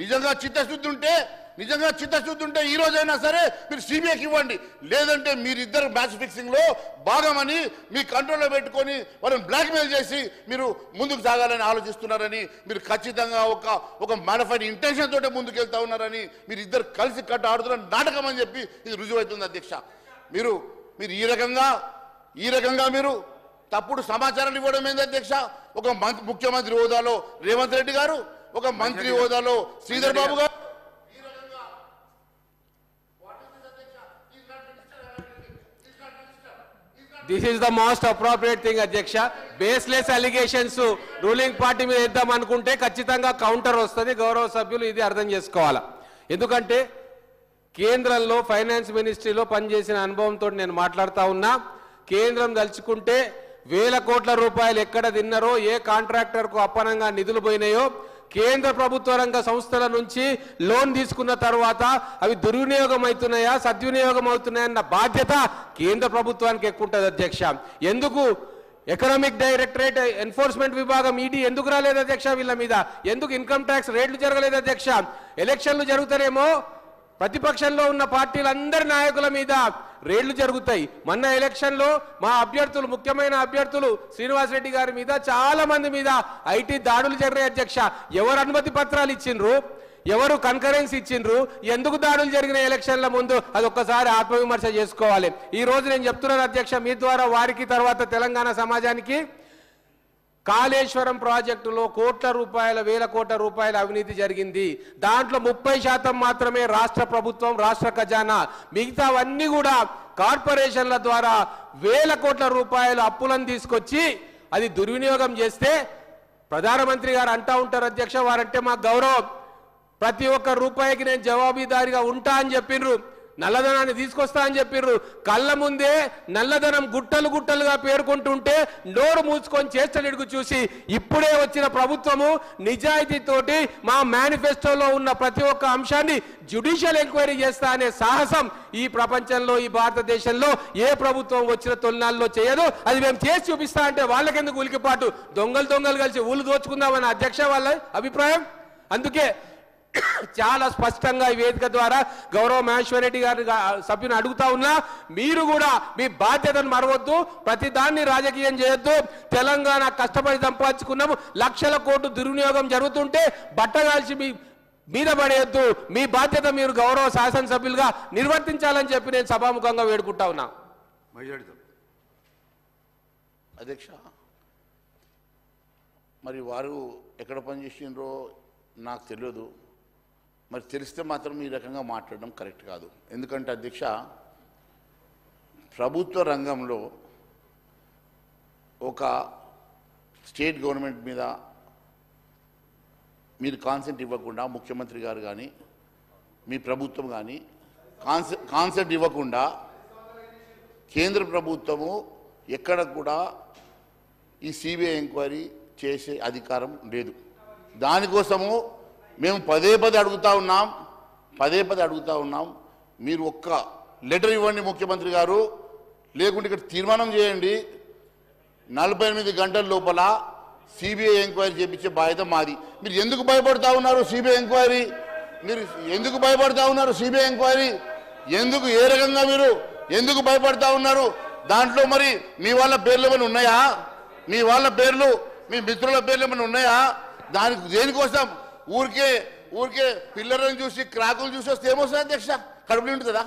నిజంగా చిత్తశుద్ధి ఉంటే ఈ రోజైనా సరే మీరు సిబిఐకి ఇవ్వండి. లేదంటే మీరిద్దరు మ్యాచ్ ఫిక్సింగ్లో భాగమని మీ కంట్రోల్లో పెట్టుకొని వాళ్ళని బ్లాక్మెయిల్ చేసి మీరు ముందుకు సాగాలని ఆలోచిస్తున్నారని, మీరు ఖచ్చితంగా ఒక మ్యానిఫైడ్ ఇంటెన్షన్ తోటే ముందుకు వెళ్తా ఉన్నారని, మీరు ఇద్దరు కలిసి కట్ట ఆడుతున్న నాటకం అని చెప్పి ఇది రుజువవుతుంది అధ్యక్ష. మీరు ఈ రకంగా మీరు తప్పుడు సమాచారాన్ని ఇవ్వడం ఏంది అధ్యక్ష? ఒక ముఖ్యమంత్రి హోదాలో రేవంత్ రెడ్డి గారు, ఒక మంత్రి హోదాలో శ్రీధర్ బాబు గారు This is the most appropriate thing, Adhyaksha. Baseless allegations ruling party మీద వేద్దాం అనుకుంటే ఖచ్చితంగా కౌంటర్ వస్తుంది. గౌరవ సభ్యులు ఇది అర్థం చేసుకోవాలా. ఎందుకంటే కేంద్రంలో ఫైనాన్స్ మినిస్ట్రీలో పనిచేసిన అనుభవంతో నేను మాట్లాడుతూ ఉన్నా. కేంద్రం దలుచుకుంటే వేల కోట్ల రూపాయలు ఎక్కడ తిన్నారో, ఏ కాంట్రాక్టర్కు అప్పనంగా నిధులు పోయినాయో, కేంద్ర ప్రభుత్వ రంగ సంస్థల నుంచి లోన్ తీసుకున్న తర్వాత అవి దుర్వినియోగం అవుతున్నాయా సద్వినియోగం అవుతున్నాయన్న బాధ్యత కేంద్ర ప్రభుత్వానికి ఎక్కువ ఉంటుంది అధ్యక్ష. ఎందుకు ఎకనామిక్ డైరెక్టరేట్ ఎన్ఫోర్స్మెంట్ విభాగం ఈడీ ఎందుకు రాలేదు అధ్యక్ష? వీళ్ళ మీద ఎందుకు ఇన్కమ్ ట్యాక్స్ రేట్లు జరగలేదు అధ్యక్ష? ఎలక్షన్లు జరుగుతారేమో ప్రతిపక్షంలో ఉన్న పార్టీలందరి నాయకుల మీద రేళ్లు జరుగుతాయి. మొన్న ఎలక్షన్లో మా అభ్యర్థులు, ముఖ్యమైన అభ్యర్థులు శ్రీనివాస్ రెడ్డి గారి మీద, చాలా మంది మీద ఐటీ దాడులు జరిగాయి అధ్యక్ష. ఎవరు అనుమతి పత్రాలు ఇచ్చిండ్రు, ఎవరు కన్కరెన్స్ ఇచ్చిండ్రు, ఎందుకు దాడులు జరిగిన ఎలక్షన్ల ముందు అది ఒక్కసారి ఆత్మవిమర్శ చేసుకోవాలి. ఈ రోజు నేను చెప్తున్నాను అధ్యక్ష, మీ ద్వారా వారికి, తర్వాత తెలంగాణ సమాజానికి, కాళేశ్వరం ప్రాజెక్టులో వేల కోట్ల రూపాయల అవినీతి జరిగింది. దాంట్లో 30% మాత్రమే రాష్ట్ర ప్రభుత్వం, రాష్ట్ర ఖజానా, మిగతావన్నీ కూడా కార్పొరేషన్ల ద్వారా వేల కోట్ల రూపాయల అప్పులను తీసుకొచ్చి అది దుర్వినియోగం చేస్తే ప్రధానమంత్రి గారు అంటా ఉంటారు అధ్యక్ష, వారంటే మాకు గౌరవం, ప్రతి ఒక్క రూపాయికి నేను జవాబుదారీగా ఉంటా అని చెప్పిండ్రు. నల్లధనాన్ని తీసుకొస్తా అని చెప్పిర్రు. కళ్ళ ముందే నల్లధనం గుట్టలుగా పేర్కొంటుంటే నోరు మూసుకొని చేష్టలిడుగు చూసి ఇప్పుడే వచ్చిన ప్రభుత్వము నిజాయితీతోటి మా మేనిఫెస్టోలో ఉన్న ప్రతి ఒక్క అంశాన్ని జ్యుడిషియల్ ఎంక్వైరీ చేస్తా అనే సాహసం ఈ ప్రపంచంలో, ఈ భారతదేశంలో ఏ ప్రభుత్వం వచ్చిన తొలినాల్లో చేయదు. అది మేము చేసి చూపిస్తా అంటే వాళ్ళకెందుకు ఉలికిపాటు? దొంగలు కలిసి ఊళ్ళు దోచుకుందామని అధ్యక్ష వాళ్ళ అభిప్రాయం. అందుకే చాలా స్పష్టంగా ఈ వేదిక ద్వారా గౌరవ మహేశ్వర్ రెడ్డి గారి సభ్యుని అడుగుతా ఉన్నా, మీరు కూడా మీ బాధ్యతను మరవద్దు, ప్రతి దాన్ని రాజకీయం చేయొద్దు. తెలంగాణ కష్టపడి సంపాదించుకున్నాము, లక్షల కోట్లు దుర్వినియోగం జరుగుతుంటే బట్టగాల్చి మీద పడేయద్దు. మీ బాధ్యత మీరు గౌరవ శాసనసభ్యులుగా నిర్వర్తించాలని చెప్పి నేను సభాముఖంగా వేడుకుంటా ఉన్నా. అధ్యక్ష, మరి వారు ఎక్కడ పనిచేసిండ్రో నాకు తెలియదు. మరి తెలిస్తే మాత్రం ఈ రకంగా మాట్లాడడం కరెక్ట్ కాదు. ఎందుకంటే అధ్యక్ష, ప్రభుత్వ రంగంలో ఒక స్టేట్ గవర్నమెంట్ మీద మీరు కాన్సెంట్ ఇవ్వకుండా, ముఖ్యమంత్రి గారు కానీ మీ ప్రభుత్వం కానీ కాన్సెంట్ ఇవ్వకుండా కేంద్ర ప్రభుత్వము ఎక్కడ కూడా ఈ సిబిఐ ఎంక్వైరీ చేసే అధికారం లేదు. దానికోసము మేము పదే అడుగుతా ఉన్నాం. మీరు ఒక్క లెటర్ ఇవ్వండి ముఖ్యమంత్రి గారు, లేకుంటే ఇక్కడ తీర్మానం చేయండి, 48 గంటల లోపల సిబిఐ ఎంక్వైరీ చేపించే బాధ్యత మాది. మీరు ఎందుకు భయపడతా ఉన్నారు సిబిఐ ఎంక్వైరీ? ఎందుకు ఏ రకంగా మీరు ఎందుకు భయపడతా ఉన్నారు? దాంట్లో మరి మీ వాళ్ళ పేర్లు ఏమైనా ఉన్నాయా? మీ వాళ్ళ పేర్లు, మీ మిత్రుల పేర్లు ఏమైనా ఉన్నాయా? దేనికోసం ఊరికే పిల్లర్లను చూసి, క్రాకులు చూసి వస్తే ఏమొస్తుంది అధ్యక్ష? కడుపులు ఉంటుందా?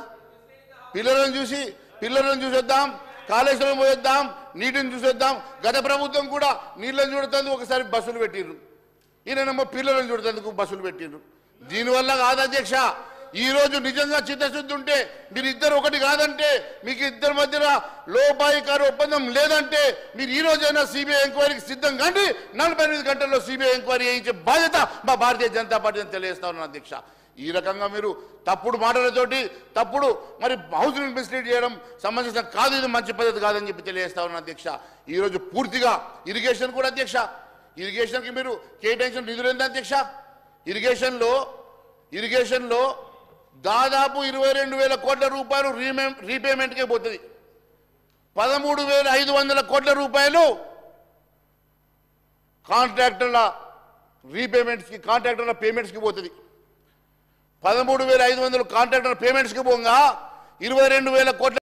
పిల్లర్లను చూసేద్దాం, కాళేశ్వరం పోయేద్దాం, నీటిని చూసేద్దాం. గత ప్రభుత్వం కూడా నీళ్ళని చూడతాను ఒకసారి బస్సులు పెట్టిర్రు, ఈయనేమో పిల్లలను చూడతాందుకు బస్సులు పెట్టిర్రు. దీనివల్ల కాదు అధ్యక్ష. ఈ రోజు నిజంగా చిత్తశుద్ధి ఉంటే, మీరు ఇద్దరు ఒకటి కాదంటే, మీకు ఇద్దరి మధ్యన లోపాయికారు ఒప్పందం లేదంటే, మీరు ఈ రోజైనా సిబిఐ ఎంక్వైరీకి సిద్ధం కండి. 48 గంటల్లో సిబిఐ ఎంక్వైరీ చేయించే బాధ్యత మా భారతీయ జనతా పార్టీ అని తెలియజేస్తా ఉన్నాను అధ్యక్ష. ఈ రకంగా మీరు తప్పుడు మాటలతోటి మరి హౌస్ని మిస్లీడ్ చేయడం సంబంధించిన కాదు, ఇది మంచి పద్ధతి కాదని చెప్పి తెలియజేస్తా ఉన్నాను అధ్యక్ష. ఈరోజు పూర్తిగా ఇరిగేషన్ కూడా అధ్యక్ష, ఇరిగేషన్కి మీరు కేటాయించిన నిధులు ఏంటి అధ్యక్ష? ఇరిగేషన్లో దాదాపు 22,000 కోట్ల రూపాయలు రీపేమెంట్కే పోతుంది. 13,500 కోట్ల రూపాయలు కాంట్రాక్టర్ల పేమెంట్స్కి పోతుంది. 13,500 కాంట్రాక్టర్ పేమెంట్స్కి పోగా 22,000 కోట్ల